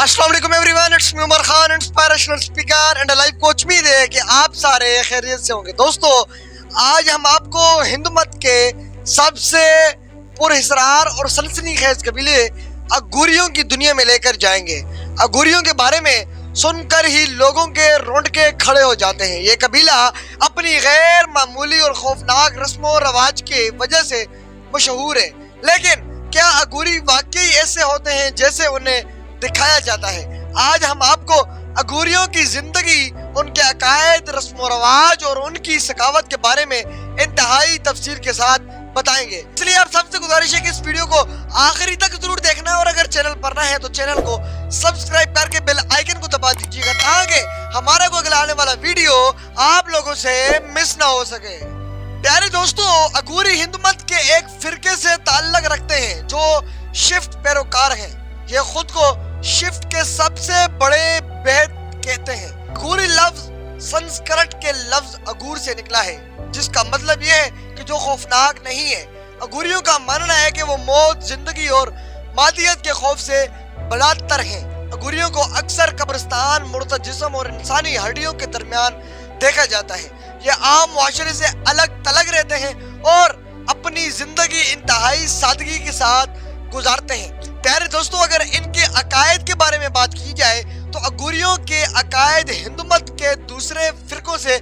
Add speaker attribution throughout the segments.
Speaker 1: अस्सलाम वालेकुम everyone, it's me Umar Khan, inspirational speaker and life coach. उम्मीद है कि आप सारे खैरियत से होंगे। दोस्तों, आज हम आपको हिंदू मत के सबसे पुरअसरार और सनसनीखेज कबीले अघोरियों की दुनिया में लेकर जाएंगे। अघोरियों के बारे में सुनकर ही लोगों के रोंगटे खड़े हो जाते हैं। ये कबीला अपनी गैर मामूली और खौफनाक रस्मों रवाज की वजह से मशहूर है। लेकिन क्या अघोरी वाकई ऐसे होते हैं जैसे उन्हें दिखाया जाता है? आज हम आपको अघोरियों की जिंदगी, उनके अकायद, रस्म रवाज और उनकी सकावत के बारे में इंतहाई तफसील के साथ बताएंगे। इसलिए आप सबसे गुजारिश है कि इस वीडियो को आखिरी तक जरूर देखना, और अगर चैनल पर नए हैं तो चैनल को सब्सक्राइब करके बेल आइकन को दबा दीजिएगा ताकि हमारा को अगला आने वाला वीडियो आप लोगों से मिस ना हो सके। प्यारे दोस्तों, अघोरी हिंदू मत के एक फिरके से ताल्लुक रखते हैं जो शिफ्ट पैरोकार हैं। ये खुद को शिफ्ट के सबसे बड़े भेद कहते हैं। अघोरी लफ्ज संस्कृत के लफ्ज अघूर से निकला है, जिसका मतलब यह है कि जो खौफनाक नहीं है। अघोरियों का मानना है कि वो मौत, जिंदगी और मादियत के खौफ से बलात्तर हैं। अघोरियों को अक्सर कब्रिस्तान, मुर्दा जिस्म और इंसानी हड्डियों के दरमियान देखा जाता है। ये आम मुआशरे से अलग थलग रहते हैं और अपनी जिंदगी इंतहाई सादगी के साथ गुजारते हैं। प्यारे दोस्तों, अगर इनके अकायद के बारे में बात की जाए तो अघोरियों के अकायद हिंदू मत के दूसरे फिरकों से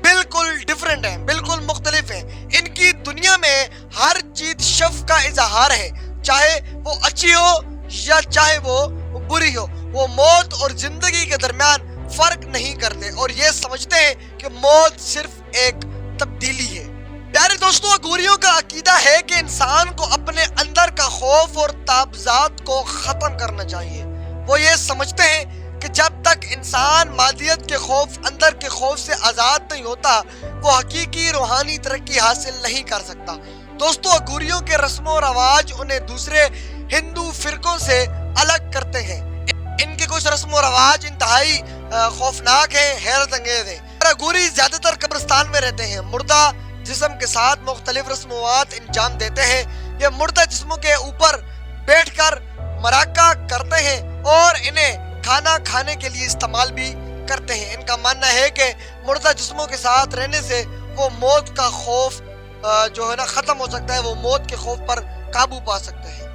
Speaker 1: बिल्कुल डिफरेंट हैं, बिल्कुल मुख्तलिफ हैं। इनकी दुनिया में हर चीज शफ का इजहार है, चाहे वो अच्छी हो या चाहे वो बुरी हो। वो मौत और जिंदगी के दरमियान फर्क नहीं करते और ये समझते हैं कि मौत सिर्फ एक तब्दीली है। प्यारे दोस्तों, अघोरियों का अकीदा है कि इंसान को अपने अंदर का खौफ और ताबजात को खत्म करना चाहिए। वो ये समझते हैं कि जब तक इंसान मादियत के खौफ, अंदर के खौफ से आज़ाद नहीं होता, वो हकीकी रूहानी तरक्की हासिल नहीं कर सकता। दोस्तों, अघोरियों के रस्मों रवाज उन्हें दूसरे हिंदू फिरकों से अलग करते हैं। इनके कुछ रस्मों रवाज इंतहाई खौफनाक हैं, हैरत अंगेज हैं। अघोरी ज्यादातर कब्रिस्तान में रहते हैं, मुर्दा जिस्म के साथ मुख्तलिफ रस्मों इंजाम देते हैं। ये मुर्दा जिस्मों के ऊपर बैठकर मराका करते हैं और इन्हें खाना खाने के लिए इस्तेमाल भी करते हैं। इनका मानना है कि मुर्दा जिस्मों के साथ रहने से वो मौत का खौफ जो है ना खत्म हो सकता है, वो मौत के खौफ पर काबू पा सकते हैं।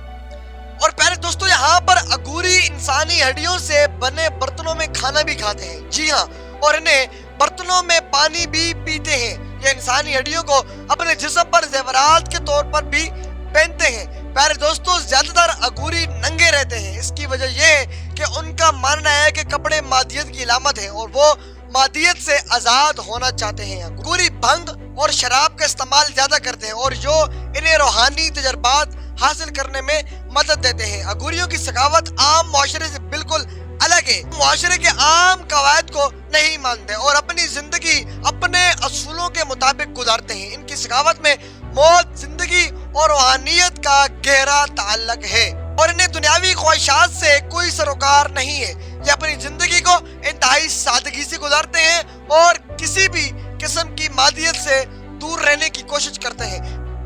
Speaker 1: और प्यारे दोस्तों, यहाँ पर अघोरी इंसानी हड्डियों से बने बर्तनों में खाना भी खाते हैं। जी हाँ, और इन्हें बर्तनों में पानी भी पीते हैं। ये इंसानी हड्डियों को अपने जिस्म पर जेवरात के तौर पर भी पहनते हैं। प्यारे दोस्तों, ज्यादातर अघोरी नंगे रहते हैं। इसकी वजह यह है कि उनका मानना है कि कपड़े मादियत की अलामत है और वो मादियत से आजाद होना चाहते हैं। अघोरी भंग और शराब का इस्तेमाल ज्यादा करते हैं और जो इन्हें रूहानी तजर्बात हासिल करने में मदद देते हैं। अघोरियों की सखावत आम मुआशरे से बिल्कुल अलग है। मुआशरे के आम कवायद को नहीं मानते और अपनी जिंदगी अपने असूलों के मुताबिक गुजारते हैं। इनकी सखावत में मौत, जिंदगी और रूहानियत का गहरा ताल्लुक है और इन्हें दुनियावी ख्वाहिशात से कोई सरोकार नहीं है। ये अपनी जिंदगी को इंतहाई सादगी से गुजारते हैं और किसी भी किस्म की मादियत से दूर रहने की कोशिश करते हैं।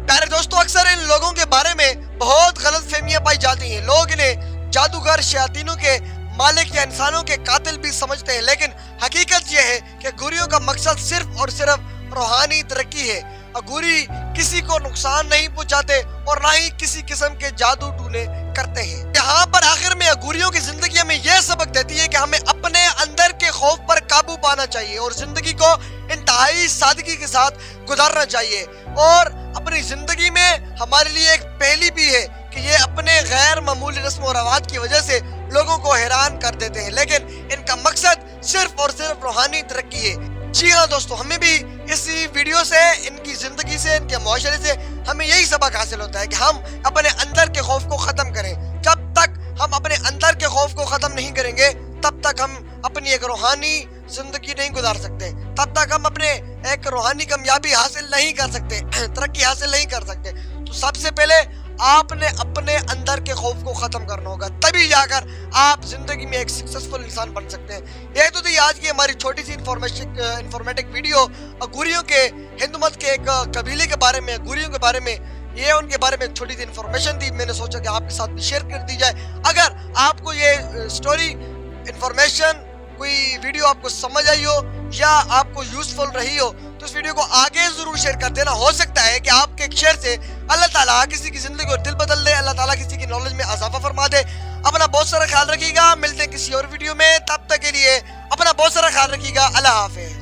Speaker 1: प्यारे दोस्तों, अक्सर इन लोगों के बारे में बहुत गलत फहमियां पाई जाती हैं। लोग इन्हें जादूगर, शयातीनों के मालिक या इंसानों के कातिल भी समझते हैं, लेकिन हकीकत यह है कि अघोरियों का मकसद सिर्फ और सिर्फ रूहानी तरक्की है। अघोरी किसी को नुकसान नहीं पहुंचाते और ना ही किसी किस्म के जादू टूने करते हैं। यहाँ पर आखिर में अघोरियों की जिंदगी हमें यह सबक देती है कि हमें अपने अंदर के खौफ पर काबू पाना चाहिए और जिंदगी को इंतहाई सादगी के साथ गुजारना चाहिए। और अपनी जिंदगी में हमारे लिए एक पहली भी है कि ये अपने गैर मामूली रस्म और रवाज की वजह से लोगों को हैरान कर देते हैं, लेकिन इनका मकसद सिर्फ और सिर्फ रूहानी तरक्की है। जी हाँ दोस्तों, हमें भी इसी वीडियो से, इनकी जिंदगी से, इनके मुआशरे से हमें यही सबक हासिल होता है कि हम अपने अंदर के खौफ को खत्म करें। जब तक हम अपने अंदर के खौफ को खत्म नहीं करेंगे, तब तक हम अपनी एक रूहानी जिंदगी नहीं गुजार सकते, तब तक हम अपने एक रूहानी कामयाबी हासिल नहीं कर सकते, तरक्की हासिल नहीं कर सकते। तो सबसे पहले आपने अपने अंदर के खौफ को खत्म करना होगा, तभी जाकर आप जिंदगी में एक सक्सेसफुल इंसान बन सकते हैं। यही तो थी आज की हमारी छोटी सी इंफॉर्मेटिव वीडियो अघोरियों के, हिंदू मत के एक कबीले के बारे में, अघोरियों के बारे में। یہ ان کے بارے میں تھوڑی سی انفارمیشن تھی, میں نے سوچا کہ آپ کے ساتھ بھی شیئر کر دی جائے. اگر آپ کو یہ سٹوری, انفارمیشن, کوئی ویڈیو آپ کو سمجھ آئی ہو یا آپ کو یوزفل رہی ہو تو اس ویڈیو کو آگے ضرور شیئر کر دینا. ہو سکتا ہے کہ آپ کے ایک شیئر سے اللہ تعالیٰ کسی کی زندگی اور دل بدل دے, اللہ تعالیٰ کسی کی نالج میں اضافہ فرما دے. اپنا بہت سارا خیال رکھیے گا, ملتے ہیں کسی اور ویڈیو میں, تب تک کے لیے اپنا بہت سارا خیال رکھیے گا. اللہ حافظ.